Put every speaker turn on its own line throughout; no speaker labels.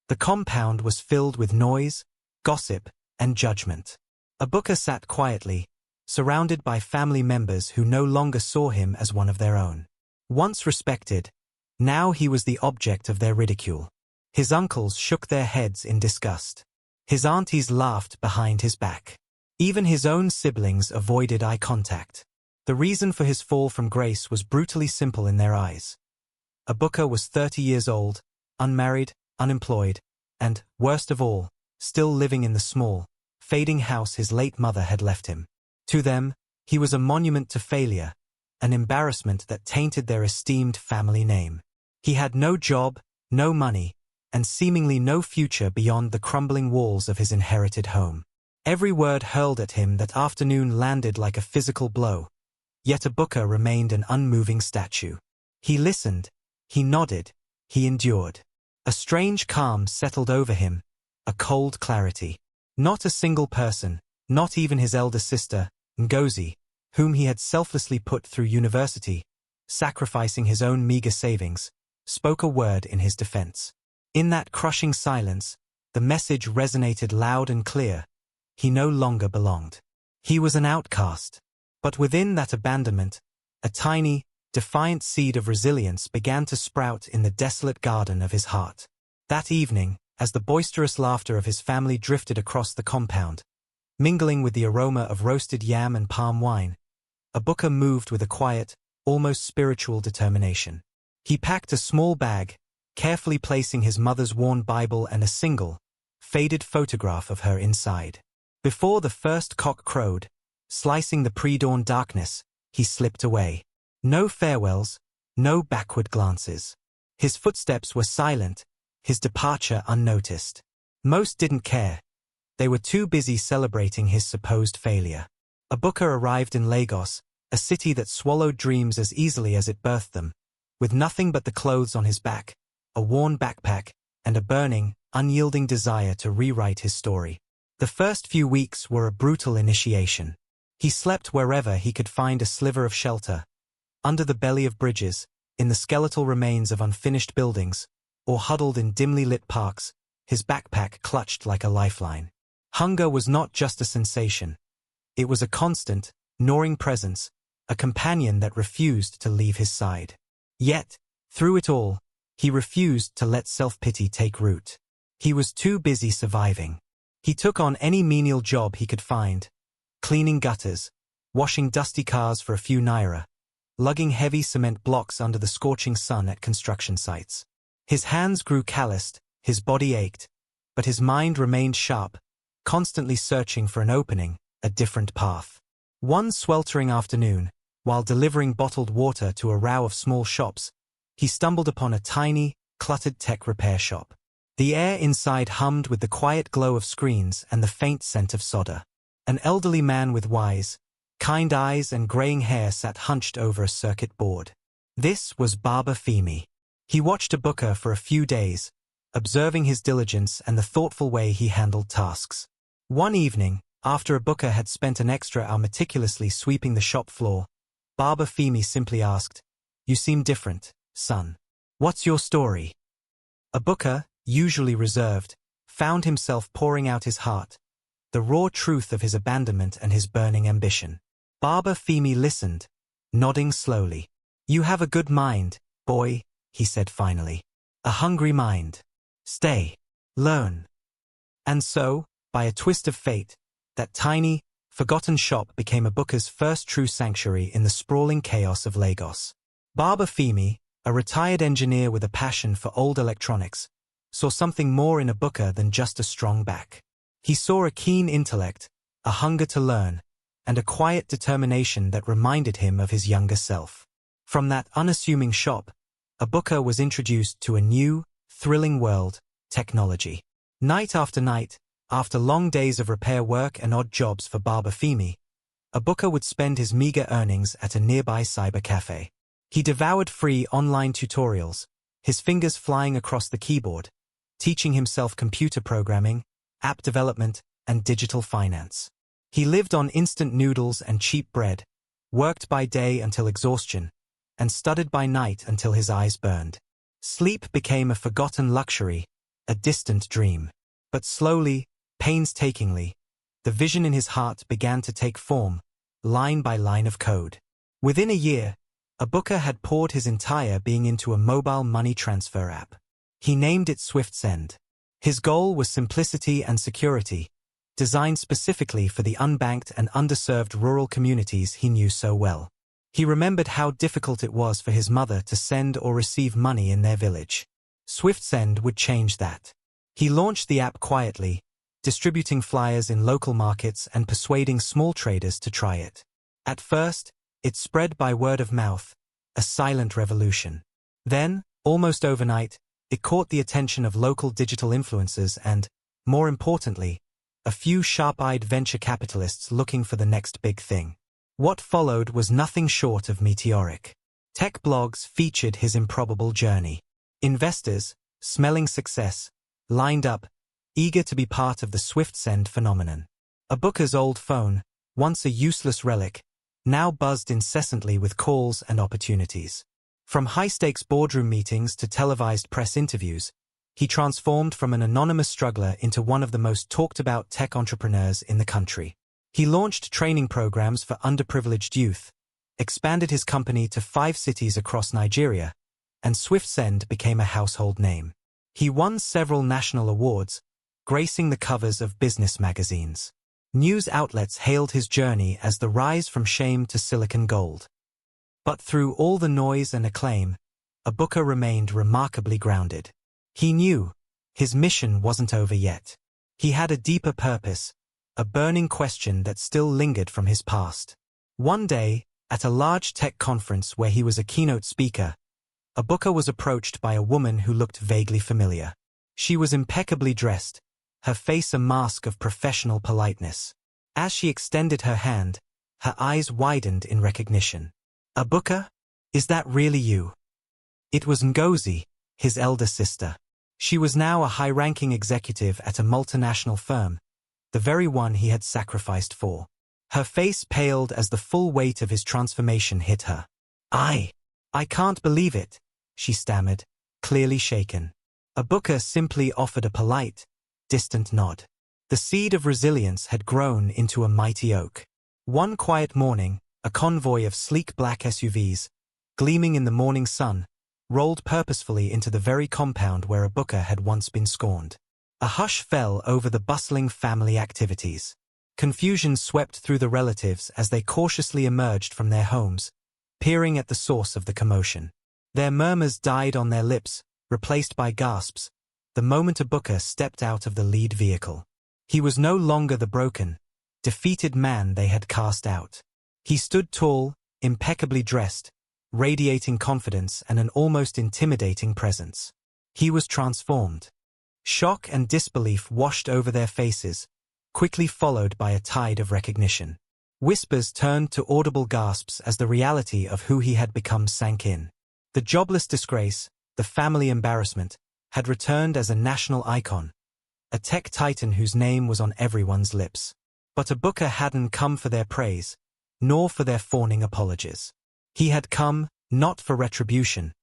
The compound was filled with noise, gossip, and judgment. Ibuka sat quietly, surrounded by family members who no longer saw him as one of their own. Once respected, now he was the object of their ridicule. His uncles shook their heads in disgust. His aunties laughed behind his back. Even his own siblings avoided eye contact. The reason for his fall from grace was brutally simple in their eyes. Ibuka was 30 years old, unmarried, unemployed, and, worst of all, still living in the small, fading house his late mother had left him. To them, he was a monument to failure, an embarrassment that tainted their esteemed family name. He had no job, no money, and seemingly no future beyond the crumbling walls of his inherited home. Every word hurled at him that afternoon landed like a physical blow, yet Ibuka remained an unmoving statue. He listened, he nodded, he endured. A strange calm settled over him, a cold clarity. Not a single person, not even his elder sister, Ngozi, whom he had selflessly put through university, sacrificing his own meager savings, spoke a word in his defense. In that crushing silence, the message resonated loud and clear. He no longer belonged. He was an outcast. But within that abandonment, a tiny, defiant seed of resilience began to sprout in the desolate garden of his heart. That evening, as the boisterous laughter of his family drifted across the compound, mingling with the aroma of roasted yam and palm wine, Ibuka moved with a quiet, almost spiritual determination. He packed a small bag, carefully placing his mother's worn Bible and a single, faded photograph of her inside. Before the first cock crowed, slicing the pre-dawn darkness, he slipped away. No farewells, no backward glances. His footsteps were silent, his departure unnoticed. Most didn't care. They were too busy celebrating his supposed failure. Ibuka arrived in Lagos, a city that swallowed dreams as easily as it birthed them, with nothing but the clothes on his back, a worn backpack, and a burning, unyielding desire to rewrite his story. The first few weeks were a brutal initiation. He slept wherever he could find a sliver of shelter, under the belly of bridges, in the skeletal remains of unfinished buildings, or huddled in dimly lit parks, his backpack clutched like a lifeline. Hunger was not just a sensation. It was a constant, gnawing presence, a companion that refused to leave his side. Yet, through it all, he refused to let self-pity take root. He was too busy surviving. He took on any menial job he could find, cleaning gutters, washing dusty cars for a few naira, lugging heavy cement blocks under the scorching sun at construction sites. His hands grew calloused, his body ached, but his mind remained sharp, constantly searching for an opening, a different path. One sweltering afternoon, while delivering bottled water to a row of small shops, he stumbled upon a tiny, cluttered tech repair shop. The air inside hummed with the quiet glow of screens and the faint scent of soda. An elderly man with wise, kind eyes and graying hair sat hunched over a circuit board. This was Baba Femi. He watched Ibuka for a few days, observing his diligence and the thoughtful way he handled tasks. One evening, after Ibuka had spent an extra hour meticulously sweeping the shop floor, Baba Femi simply asked, "You seem different, son. What's your story?" Ibuka, usually reserved, found himself pouring out his heart, the raw truth of his abandonment and his burning ambition. Baba Femi listened, nodding slowly. "You have a good mind, boy," he said finally. "A hungry mind. Stay. Learn." And so, by a twist of fate, that tiny, forgotten shop became Ibuka's first true sanctuary in the sprawling chaos of Lagos. Baba Femi, a retired engineer with a passion for old electronics, saw something more in Ibuka than just a strong back. He saw a keen intellect, a hunger to learn, and a quiet determination that reminded him of his younger self. From that unassuming shop, Ibuka was introduced to a new, thrilling world, technology. Night after night, after long days of repair work and odd jobs for Baba Femi, Ibuka would spend his meager earnings at a nearby cyber cafe. He devoured free online tutorials, his fingers flying across the keyboard, teaching himself computer programming, app development, and digital finance. He lived on instant noodles and cheap bread, worked by day until exhaustion, and studied by night until his eyes burned. Sleep became a forgotten luxury, a distant dream. But slowly, painstakingly, the vision in his heart began to take form, line by line of code. Within a year, Abuka had poured his entire being into a mobile money transfer app. He named it SwiftSend. His goal was simplicity and security, designed specifically for the unbanked and underserved rural communities he knew so well. He remembered how difficult it was for his mother to send or receive money in their village. SwiftSend would change that. He launched the app quietly, distributing flyers in local markets and persuading small traders to try it. At first, it spread by word of mouth, a silent revolution. Then, almost overnight, it caught the attention of local digital influencers and, more importantly, a few sharp-eyed venture capitalists looking for the next big thing. What followed was nothing short of meteoric. Tech blogs featured his improbable journey. Investors, smelling success, lined up, eager to be part of the SwiftSend phenomenon. Abuka's old phone, once a useless relic, now buzzed incessantly with calls and opportunities. From high-stakes boardroom meetings to televised press interviews, he transformed from an anonymous struggler into one of the most talked-about tech entrepreneurs in the country. He launched training programs for underprivileged youth, expanded his company to 5 cities across Nigeria, and SwiftSend became a household name. He won several national awards, gracing the covers of business magazines. News outlets hailed his journey as the rise from shame to Silicon Gold. But through all the noise and acclaim, Abuka remained remarkably grounded. He knew his mission wasn't over yet. He had a deeper purpose, a burning question that still lingered from his past. One day, at a large tech conference where he was a keynote speaker, Abuka was approached by a woman who looked vaguely familiar. She was impeccably dressed, her face a mask of professional politeness. As she extended her hand, her eyes widened in recognition. "Abuka, is that really you?" It was Ngozi, his elder sister. She was now a high-ranking executive at a multinational firm, the very one he had sacrificed for. Her face paled as the full weight of his transformation hit her. I can't believe it," she stammered, clearly shaken. Abuka simply offered a polite, distant nod. The seed of resilience had grown into a mighty oak. One quiet morning, a convoy of sleek black SUVs, gleaming in the morning sun, rolled purposefully into the very compound where Abuka had once been scorned. A hush fell over the bustling family activities. Confusion swept through the relatives as they cautiously emerged from their homes, peering at the source of the commotion. Their murmurs died on their lips, replaced by gasps, the moment Abuka stepped out of the lead vehicle. He was no longer the broken, defeated man they had cast out. He stood tall, impeccably dressed, radiating confidence and an almost intimidating presence. He was transformed. Shock and disbelief washed over their faces, quickly followed by a tide of recognition. Whispers turned to audible gasps as the reality of who he had become sank in. The jobless disgrace, the family embarrassment, had returned as a national icon, a tech titan whose name was on everyone's lips. But Abuka hadn't come for their praise, nor for their fawning apologies. He had come, not for retribution,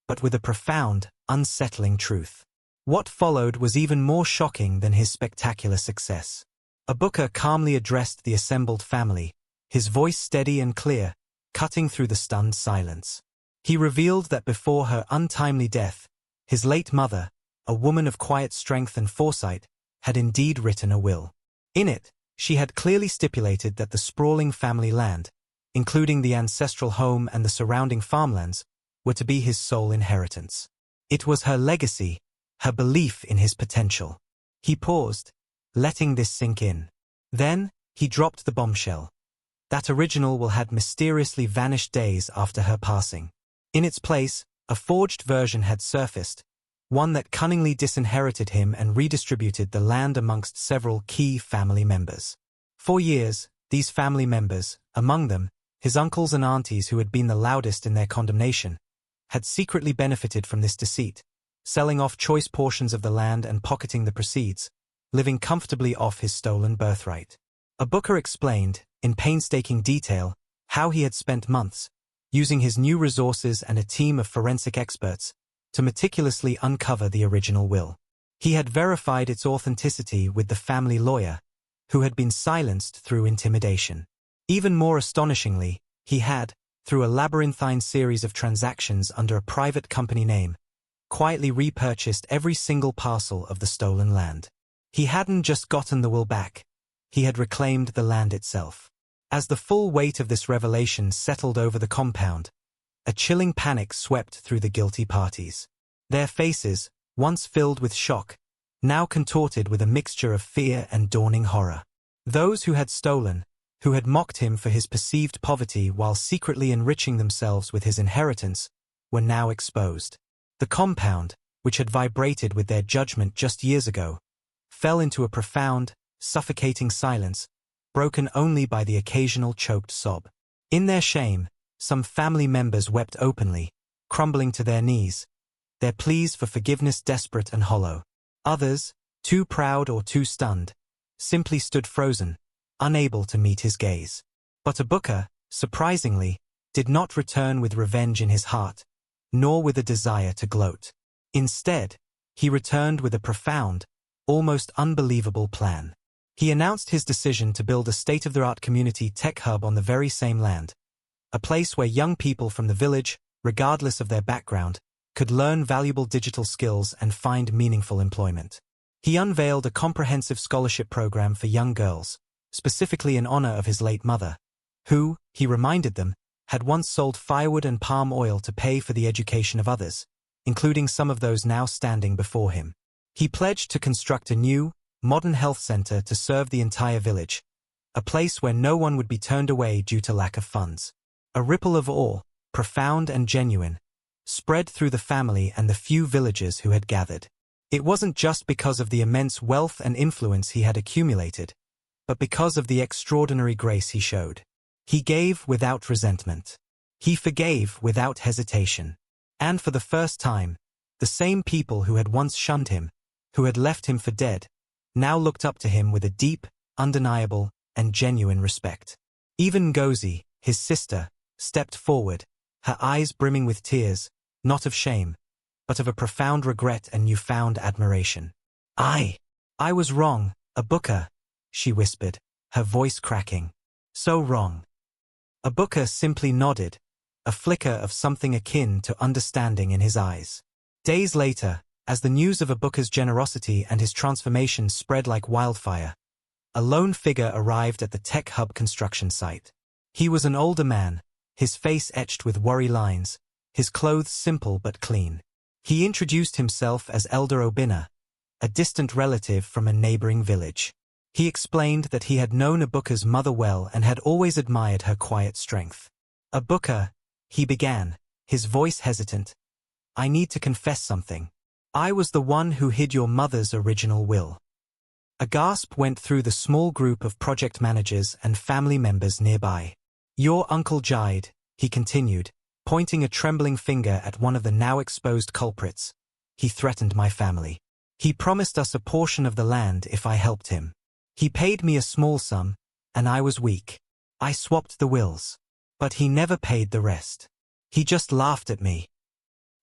but with a profound, unsettling truth. What followed was even more shocking than his spectacular success. Abuka calmly addressed the assembled family, his voice steady and clear, cutting through the stunned silence. He revealed that before her untimely death, his late mother, a woman of quiet strength and foresight, had indeed written a will. In it, she had clearly stipulated that the sprawling family land, including the ancestral home and the surrounding farmlands, were to be his sole inheritance. It was her legacy, her belief in his potential. He paused, letting this sink in. Then, he dropped the bombshell. That original will had mysteriously vanished days after her passing. In its place, a forged version had surfaced, one that cunningly disinherited him and redistributed the land amongst several key family members. For years, these family members, among them, his uncles and aunties who had been the loudest in their condemnation, had secretly benefited from this deceit, selling off choice portions of the land and pocketing the proceeds, living comfortably off his stolen birthright. Abuka explained, in painstaking detail, how he had spent months, using his new resources and a team of forensic experts, to meticulously uncover the original will. He had verified its authenticity with the family lawyer, who had been silenced through intimidation. Even more astonishingly, he had, through a labyrinthine series of transactions under a private company name, quietly repurchased every single parcel of the stolen land. He hadn't just gotten the will back, he had reclaimed the land itself. As the full weight of this revelation settled over the compound, a chilling panic swept through the guilty parties. Their faces, once filled with shock, now contorted with a mixture of fear and dawning horror. Those who had stolen, who had mocked him for his perceived poverty while secretly enriching themselves with his inheritance, were now exposed. The compound, which had vibrated with their judgment just years ago, fell into a profound, suffocating silence, broken only by the occasional choked sob. In their shame, some family members wept openly, crumbling to their knees, their pleas for forgiveness desperate and hollow. Others, too proud or too stunned, simply stood frozen, unable to meet his gaze. But Ibuka, surprisingly, did not return with revenge in his heart, nor with a desire to gloat. Instead, he returned with a profound, almost unbelievable plan. He announced his decision to build a state-of-the-art community tech hub on the very same land, a place where young people from the village, regardless of their background, could learn valuable digital skills and find meaningful employment. He unveiled a comprehensive scholarship program for young girls, specifically in honor of his late mother, who, he reminded them, had once sold firewood and palm oil to pay for the education of others, including some of those now standing before him. He pledged to construct a new, modern health center to serve the entire village, a place where no one would be turned away due to lack of funds. A ripple of awe, profound and genuine, spread through the family and the few villagers who had gathered. It wasn't just because of the immense wealth and influence he had accumulated, but because of the extraordinary grace he showed. He gave without resentment. He forgave without hesitation. And for the first time, the same people who had once shunned him, who had left him for dead, now looked up to him with a deep, undeniable, and genuine respect. Even Ngozi, his sister, stepped forward, her eyes brimming with tears, not of shame, but of a profound regret and newfound admiration. I was wrong, Ibuka, she whispered, her voice cracking. So wrong. Ibuka simply nodded, a flicker of something akin to understanding in his eyes. Days later, as the news of Ibuka's generosity and his transformation spread like wildfire, a lone figure arrived at the tech hub construction site. He was an older man, his face etched with worry lines, his clothes simple but clean. He introduced himself as Elder Obinna, a distant relative from a neighboring village. He explained that he had known Ibuka's mother well and had always admired her quiet strength. Ibuka, he began, his voice hesitant, I need to confess something. I was the one who hid your mother's original will. A gasp went through the small group of project managers and family members nearby. Your uncle Jide, he continued, pointing a trembling finger at one of the now exposed culprits. He threatened my family. He promised us a portion of the land if I helped him. He paid me a small sum, and I was weak. I swapped the wills. But he never paid the rest. He just laughed at me.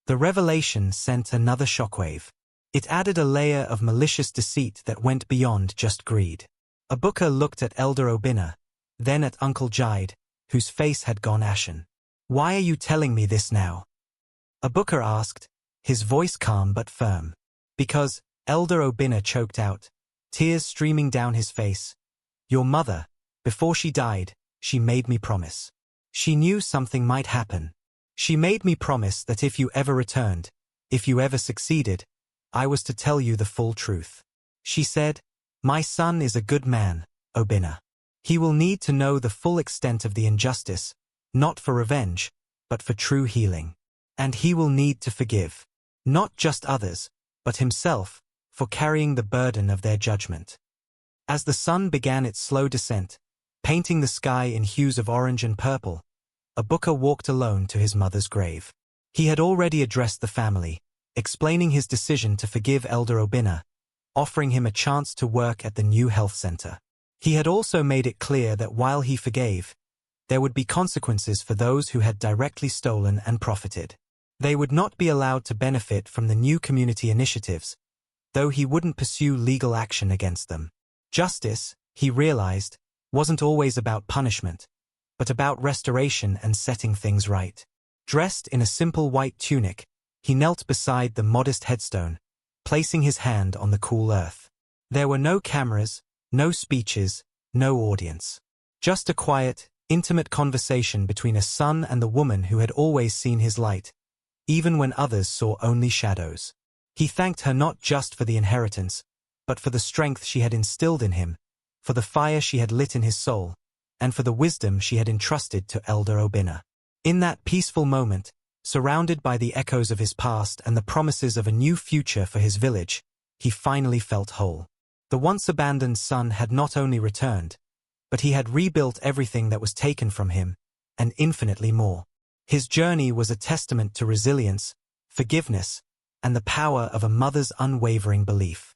The revelation sent another shockwave. It added a layer of malicious deceit that went beyond just greed. Ibuka looked at Elder Obinna, then at Uncle Jide, whose face had gone ashen. Why are you telling me this now? Ibuka asked, his voice calm but firm. Because, Elder Obinna choked out, tears streaming down his face. Your mother, before she died, she made me promise. She knew something might happen. She made me promise that if you ever returned, if you ever succeeded, I was to tell you the full truth. She said, my son is a good man, Obinna. He will need to know the full extent of the injustice, not for revenge, but for true healing. And he will need to forgive, not just others, but himself, for carrying the burden of their judgment. As the sun began its slow descent, painting the sky in hues of orange and purple, Ibuka walked alone to his mother's grave. He had already addressed the family, explaining his decision to forgive Elder Obinna, offering him a chance to work at the new health center. He had also made it clear that while he forgave, there would be consequences for those who had directly stolen and profited. They would not be allowed to benefit from the new community initiatives. though he wouldn't pursue legal action against them. Justice, he realized, wasn't always about punishment, but about restoration and setting things right. Dressed in a simple white tunic, he knelt beside the modest headstone, placing his hand on the cool earth. There were no cameras, no speeches, no audience. Just a quiet, intimate conversation between a son and the woman who had always seen his light, even when others saw only shadows. He thanked her not just for the inheritance, but for the strength she had instilled in him, for the fire she had lit in his soul, and for the wisdom she had entrusted to Elder Obinna. In that peaceful moment, surrounded by the echoes of his past and the promises of a new future for his village, he finally felt whole. The once abandoned son had not only returned, but he had rebuilt everything that was taken from him, and infinitely more. His journey was a testament to resilience, forgiveness, and the power of a mother's unwavering belief.